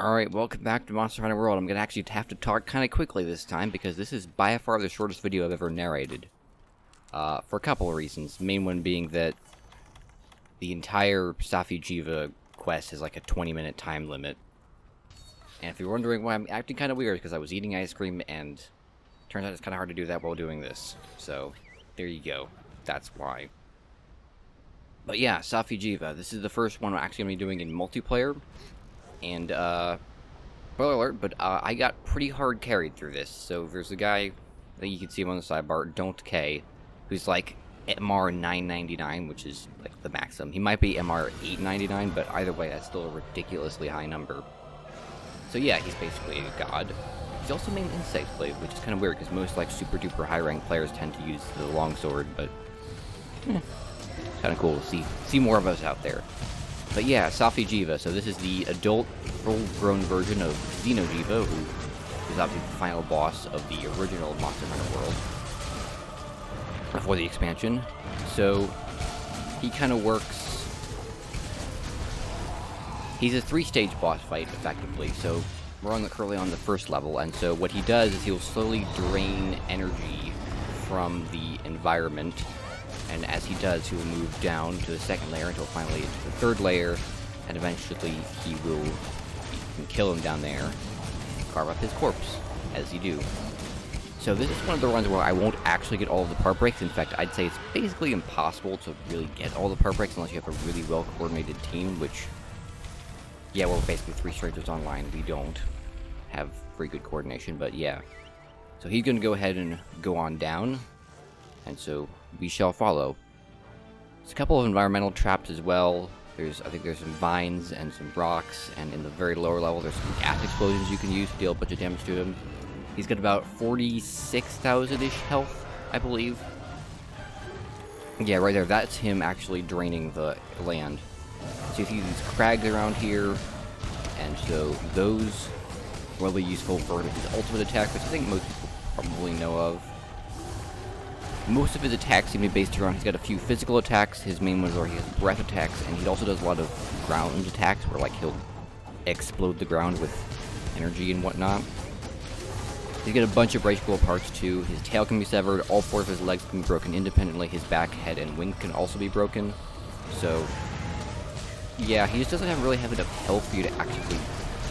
Alright, welcome back to Monster Hunter World. I'm gonna actually have to talk kind of quickly this time, because this is by far the shortest video I've ever narrated. For a couple of reasons. The main one being that the entire Safi'Jiiva quest has like a 20-minute time limit. And if you're wondering why I'm acting kind of weird, because I was eating ice cream, and turns out it's kind of hard to do that while doing this. So, there you go. That's why. But yeah, Safi'Jiiva. This is the first one I'm actually going to be doing in multiplayer. And, spoiler alert, but I got pretty hard carried through this. So there's a guy, I think you can see him on the sidebar, Don't K, who's like MR 999, which is like the maximum. He might be MR 899, but either way, that's still a ridiculously high number. So yeah, he's basically a god. He's also main Insect Blade, which is kind of weird, because most like super duper high ranked players tend to use the longsword, but kind of cool to see more of us out there. But yeah, Safi'Jiiva. So this is the adult, full-grown version of Xeno'jiiva, who is obviously the final boss of the original Monster Hunter world before the expansion. So he kind of works. He's a 3-stage boss fight, effectively. So we're currently on the first level, and so what he does is he'll slowly drain energy from the environment. And as he does, he will move down to the second layer until finally into the third layer, and eventually you can kill him down there, and carve up his corpse, as you do. So this is one of the runs where I won't actually get all of the part breaks. In fact, I'd say it's basically impossible to really get all the part breaks unless you have a really well-coordinated team, which, yeah, we're basically 3 strangers online. We don't have very good coordination, but yeah. So he's going to go ahead and go on down, and so we shall follow. There's a couple of environmental traps as well. I think there's some vines and some rocks, and in the very lower level there's some gas explosions you can use to deal a bunch of damage to him. He's got about 46,000-ish health, I believe. Yeah, right there, that's him actually draining the land. So you see these crags around here, and so those are really useful for his ultimate attack, which I think most people probably know of. Most of his attacks seem to be based around, he's got a few physical attacks, his main ones are he has breath attacks, and he also does a lot of ground attacks, where like he'll explode the ground with energy and whatnot. He's got a bunch of breakable parts too. His tail can be severed, all 4 of his legs can be broken independently, his back, head, and wings can also be broken. So, yeah, he just doesn't really have enough health for you to actually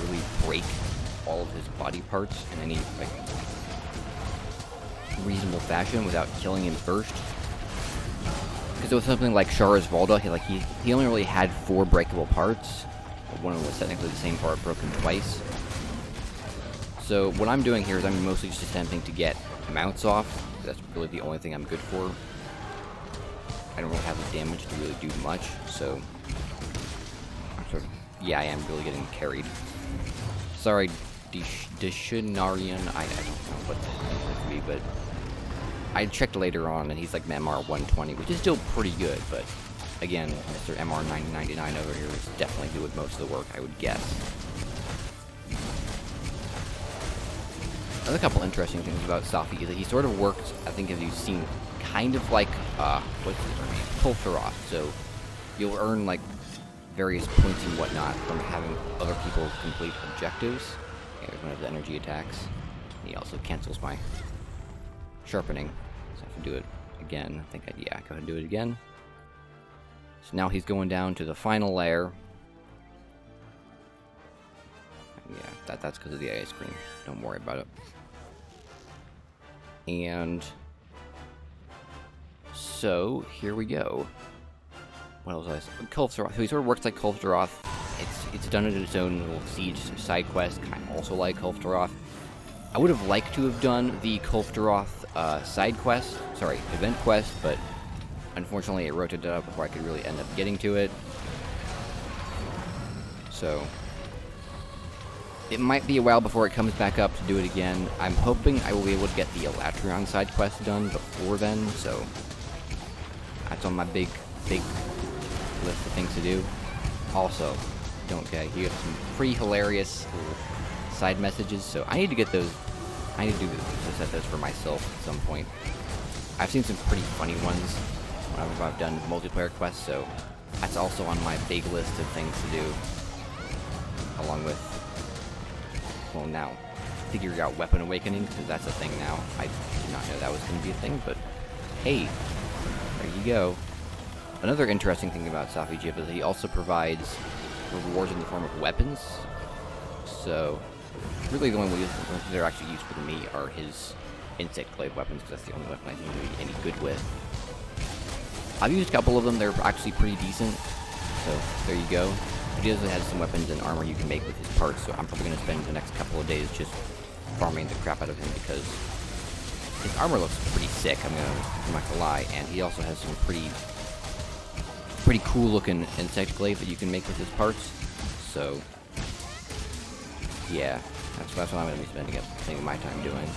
really break all of his body parts in any, like, reasonable fashion without killing him first. Because with something like Shara's Valda, he only really had 4 breakable parts. One of them was technically the same part broken twice. So what I'm doing here is I'm mostly just attempting to get mounts off. That's really the only thing I'm good for. I don't really have the damage to really do much, so yeah, I am really getting carried. Sorry, Deshinarian, I don't know what that would be, but I checked later on, and he's like MR 120, which is still pretty good, but again, Mr. MR 999 over here is definitely doing most of the work, I would guess. Another couple interesting things about Safi is that he sort of works, I think, as you've seen, kind of like, what's his name? Kultharoth. So you'll earn, like, various points and whatnot from having other people complete objectives. Okay, there's one of the energy attacks. He also cancels my sharpening, so I have to do it again. I think yeah, go ahead and do it again. So now he's going down to the final layer. Yeah, that's because of the ice cream. Don't worry about it. And so here we go. What else was I? Kultharoth. So he sort of works like Kultharoth. It's done in its own little siege side quest, kind of also like Kultharoth. I would have liked to have done the Kultharoth side quest, event quest, but unfortunately it rotated up before I could really end up getting to it. So it might be a while before it comes back up to do it again. I'm hoping I will be able to get the Elatrion side quest done before then, so that's on my big list of things to do. Also, Don't K, you have some pretty hilarious side messages, so I need to get those. I need to set those for myself at some point. I've seen some pretty funny ones whenever I've done multiplayer quests, so that's also on my big list of things to do, along with well, now figure out weapon awakening, because that's a thing now. I did not know that was going to be a thing, but hey, there you go. Another interesting thing about Safi'Jiiva is he also provides rewards in the form of weapons. So, really the only way they're actually useful to me are his insect glaive weapons, because that's the only weapon I think I'm any good with. I've used a couple of them, they're actually pretty decent. So, there you go. He also has some weapons and armor you can make with his parts, so I'm probably going to spend the next couple of days just farming the crap out of him, because his armor looks pretty sick, I'm not gonna lie, and he also has some pretty cool looking insect glaive that you can make with his parts. So yeah, that's what I'm gonna be spending my time doing.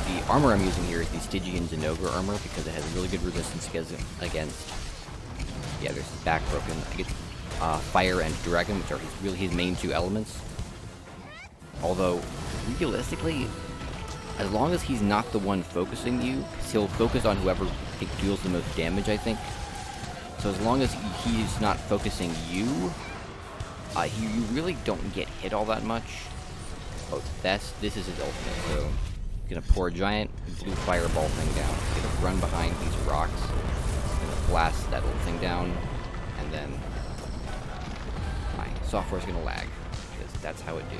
The armor I'm using here is the Stygian Zenogre armor, because it has really good resistance against yeah, there's back broken. I get fire and dragon, which are his main two elements. Although, realistically, as long as he's not the one focusing you, he'll focus on whoever deals the most damage, I think. So as long as he's not focusing you, you really don't get hit all that much. Oh, this is his ultimate, so he's gonna pour a giant blue fireball thing down. He's gonna run behind these rocks. He's gonna blast that little thing down, and then my software's gonna lag, because that's how it do.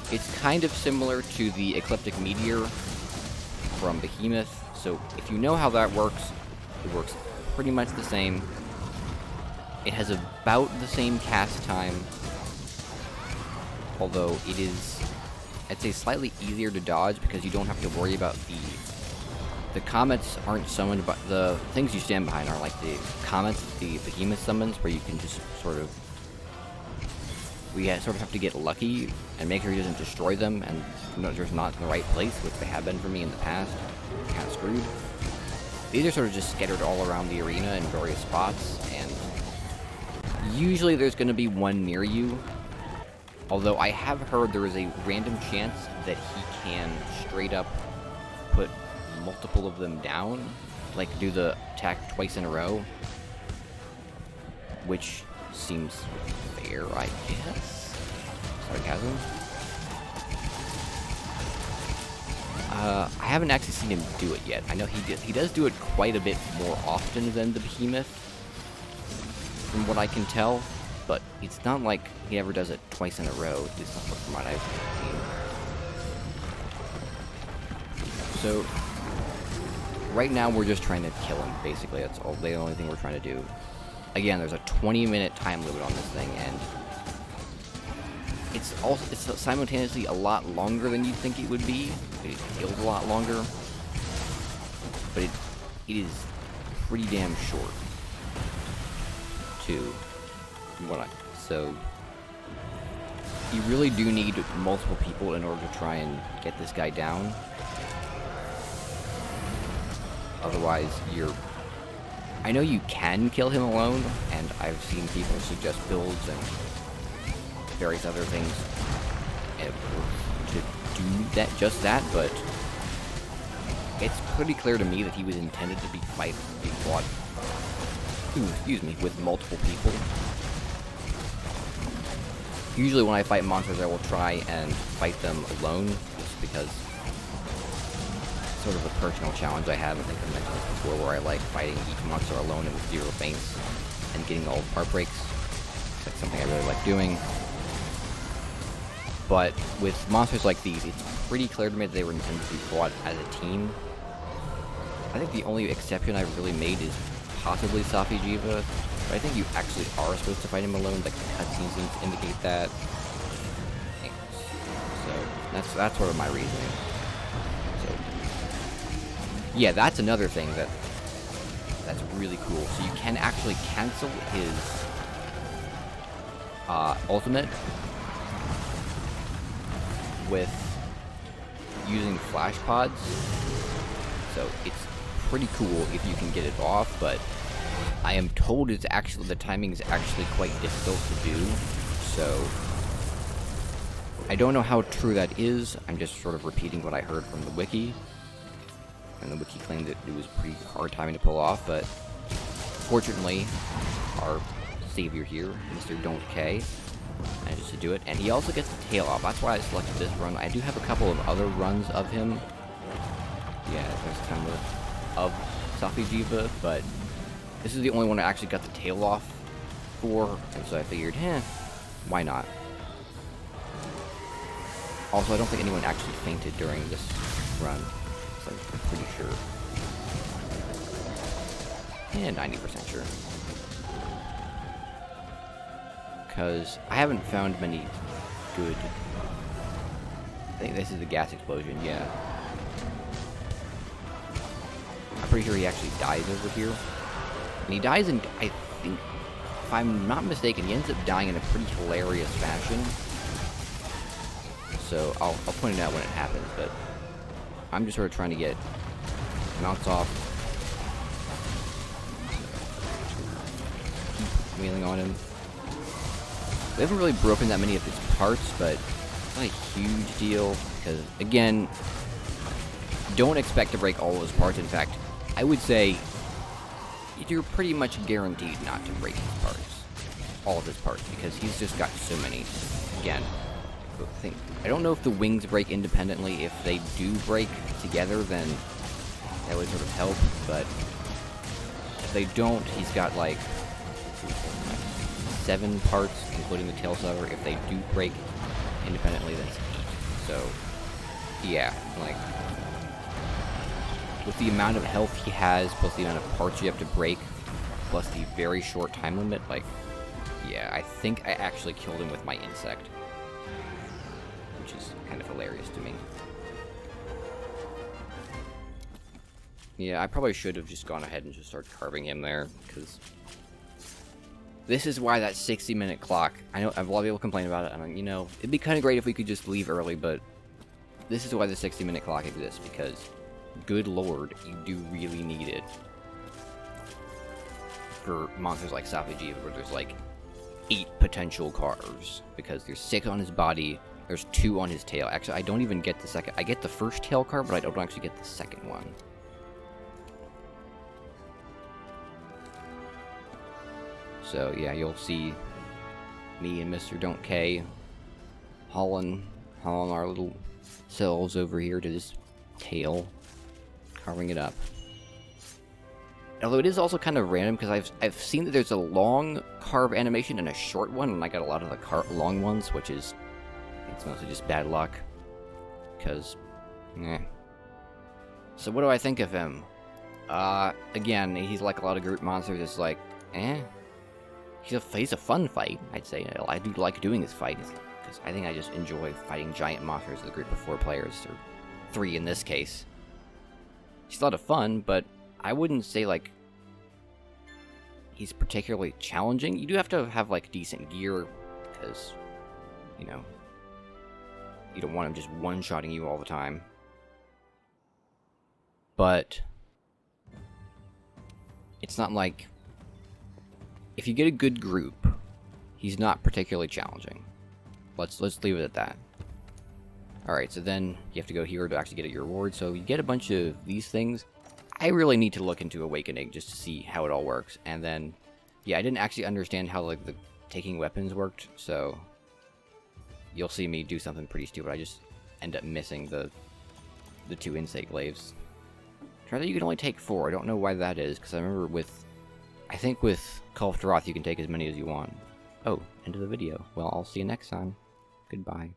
It's kind of similar to the Ecliptic Meteor from Behemoth, so if you know how that works, it works pretty much the same. It has about the same cast time, although it is, I'd say, slightly easier to dodge, because you don't have to worry about the comets aren't summoned, but the things you stand behind are like the comets, the Behemoth summons, where you can just sort of have to get lucky and make sure he doesn't destroy them, and there's not in the right place, which they have been for me in the past. Kind of screwed. These are sort of just scattered all around the arena in various spots, and usually there's going to be one near you. Although I have heard there is a random chance that he can straight up put multiple of them down, like do the attack twice in a row, which seems fair, I guess. Sarcasm. I haven't actually seen him do it yet. I know he does do it quite a bit more often than the Behemoth, from what I can tell, but it's not like he ever does it twice in a row, at least not from what I've seen. So, right now we're just trying to kill him, basically. That's all, the only thing we're trying to do. Again, there's a 20-minute time limit on this thing, and it's simultaneously a lot longer than you'd think it would be. It feels a lot longer, but it is pretty damn short too. So you really do need multiple people in order to try and get this guy down. Otherwise, I know you can kill him alone, and I've seen people suggest builds and various other things to do just that, but it's pretty clear to me that he was intended to be fought with multiple people. Usually when I fight monsters, I will try and fight them alone, just because it's sort of a personal challenge I have. I think I mentioned this before, where I like fighting each monster alone and with 0 feints and getting all the part breaks. That's something I really like doing. But with monsters like these, it's pretty clear to me that they were intended to be fought as a team. I think the only exception I've really made is possibly Safi'Jiiva, but I think you actually are supposed to fight him alone, like the cutscenes seem to indicate that. So that's sort of my reasoning. So yeah, that's another thing that's really cool. So you can actually cancel his ultimate with using flash pods. So it's pretty cool if you can get it off, but I am told the timing is actually quite difficult to do. So I don't know how true that is. I'm just sort of repeating what I heard from the wiki. And the wiki claimed that it was pretty hard timing to pull off, but fortunately, our savior here, Mr. Don't K, manages to do it, and he also gets the tail off. That's why I selected this run. I do have a couple of other runs of him. Yeah, there's kind of Safi'Jiiva, but this is the only one I actually got the tail off for, and so I figured, why not? Also, I don't think anyone actually fainted during this run, so I'm pretty sure. Yeah, 90% sure. Because I haven't found many good... I think this is the gas explosion, yeah. I'm pretty sure he actually dies over here. And he dies in, I think, if I'm not mistaken, he ends up dying in a pretty hilarious fashion. So I'll point it out when it happens, but I'm just sort of trying to get mounts off. Keep wheeling on him. We haven't really broken that many of his parts, but it's not a huge deal, because, again, don't expect to break all of his parts. In fact, I would say you're pretty much guaranteed not to break his parts. All of his parts, because he's just got so many. Again, I don't know if the wings break independently. If they do break together, then that would sort of help, but if they don't, he's got like 7 parts, including the tail sever. If they do break independently, then it's 8. So, yeah, like, with the amount of health he has, plus the amount of parts you have to break, plus the very short time limit, like, yeah, I think I actually killed him with my insect. Which is kind of hilarious to me. Yeah, I probably should have just gone ahead and just started carving him there, because this is why that 60-minute clock, I know a lot of people complain about it, I mean, you know, it'd be kind of great if we could just leave early, but this is why the 60-minute clock exists, because, good lord, you do really need it for monsters like Safi'Jiiva, where there's like 8 potential carves, because there's 6 on his body, there's 2 on his tail. Actually, I don't even get the second. I get the first tail carve, but I don't actually get the second one. So, yeah, you'll see me and Mr. Don't K hauling our little selves over here to this tail, carving it up. Although it is also kind of random, because I've seen that there's a long carve animation and a short one, and I got a lot of the long ones, which is... it's mostly just bad luck, because, So what do I think of him? Again, he's like a lot of group monsters, it's like, He's a fun fight, I'd say. I do like doing this fight, because I think I just enjoy fighting giant monsters with a group of 4 players, or 3 in this case. He's a lot of fun, but I wouldn't say, like, he's particularly challenging. You do have to have, like, decent gear, because, you know, you don't want him just one-shotting you all the time. But it's not like... if you get a good group, he's not particularly challenging. Let's leave it at that. Alright, so then you have to go here to actually get your reward. So you get a bunch of these things. I really need to look into Awakening just to see how it all works. And then, yeah, I didn't actually understand how, like, the taking weapons worked, so you'll see me do something pretty stupid. I just end up missing the 2 insect glaives. Turns out you can only take 4. I don't know why that is, because I remember I think with Call of Taroth you can take as many as you want. Oh, end of the video. Well, I'll see you next time. Goodbye.